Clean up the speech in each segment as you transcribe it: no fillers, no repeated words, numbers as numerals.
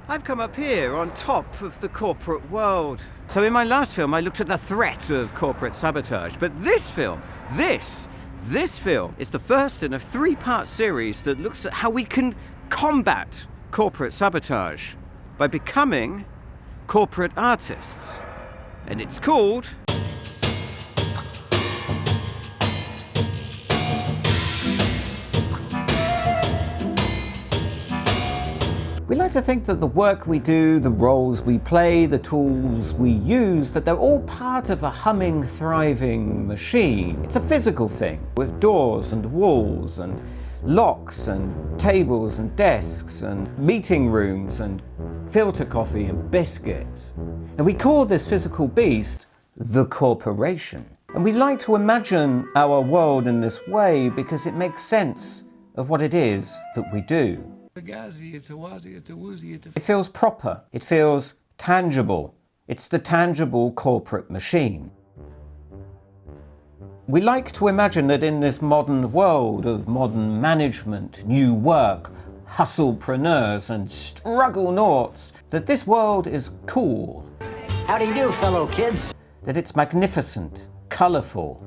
I've come up here on top of the corporate world. So in my last film, I looked at the threat of corporate sabotage. But this film, this film is the first in a 3-part series that looks at how we can combat corporate sabotage by becoming corporate artists. And it's called We like to think that the work we do, the roles we play, the tools we use, that they're all part of a humming, thriving machine. It's a physical thing with doors and walls and locks and tables and desks and meeting rooms and filter coffee and biscuits. And we call this physical beast the corporation. And we like to imagine our world in this way because it makes sense of what it is that we do. It feels proper, it feels tangible. It's the tangible corporate machine. We like to imagine that in this modern world of modern management, new work, hustlepreneurs and struggle noughts, that this world is cool. How do you do, fellow kids? That it's magnificent, colourful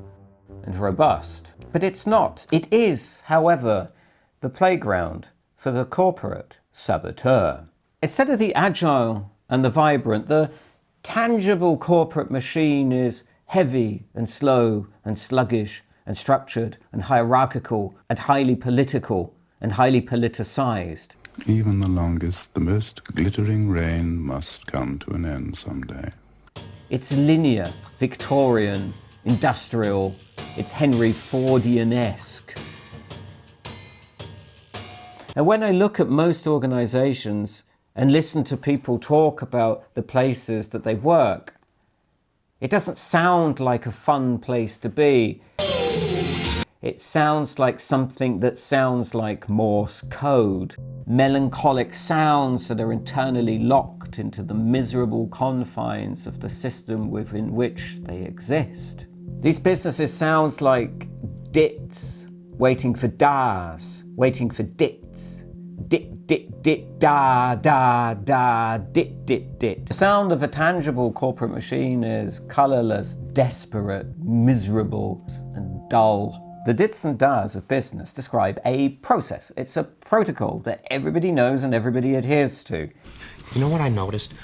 and robust. But it's not. It is, however, the playground for the corporate saboteur. Instead of the agile and the vibrant, the tangible corporate machine is heavy and slow and sluggish and structured and hierarchical and highly political and highly politicized. Even the longest, the most glittering reign must come to an end someday. It's linear, Victorian, industrial, it's Henry Fordian-esque. And when I look at most organizations and listen to people talk about the places that they work, it doesn't sound like a fun place to be. It sounds like something that sounds like Morse code. Melancholic sounds that are internally locked into the miserable confines of the system within which they exist. These businesses sound like dits, waiting for das, waiting for dits. Dit, dit, dit, da, da, da, dit, dit, dit. The sound of a tangible corporate machine is colourless, desperate, miserable, and dull. The dits and das of business describe a process. It's a protocol that everybody knows and everybody adheres to. You know what I noticed?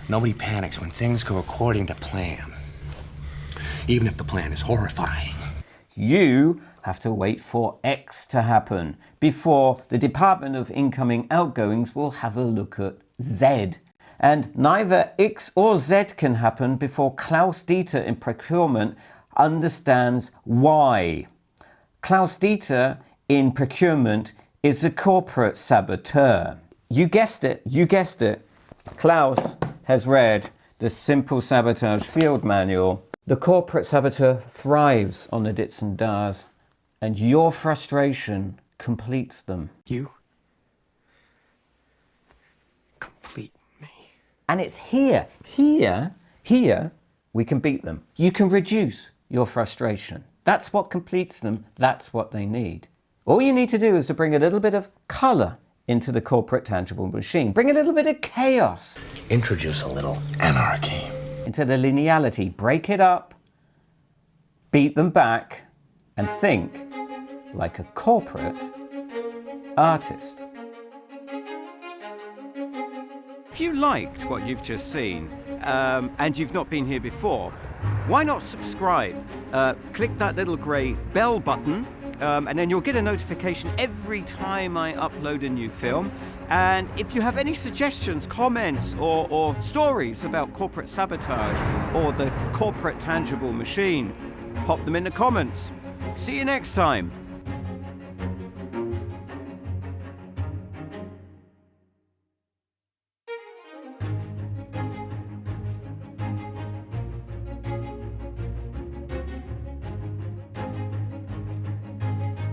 Nobody panics when things go according to plan. Even if the plan is horrifying. You have to wait for X to happen before the Department of Incoming Outgoings will have a look at Z. And neither X or Z can happen before Klaus Dieter in procurement understands Y. Klaus Dieter in procurement is a corporate saboteur. You guessed it. Klaus has read the Simple Sabotage Field Manual. The corporate saboteur thrives on the dits and das, and your frustration completes them. You complete me. And it's here we can beat them. You can reduce your frustration. That's what completes them. That's what they need. All you need to do is to bring a little bit of colour into the corporate tangible machine. Bring a little bit of chaos. Introduce a little anarchy. Into the lineality. Break it up, beat them back, and think like a corporate artist. If you liked what you've just seen, and you've not been here before, why not subscribe? Click that little grey bell button, and then you'll get a notification every time I upload a new film. And if you have any suggestions, comments, or stories about corporate sabotage or the corporate tangible machine, pop them in the comments. See you next time.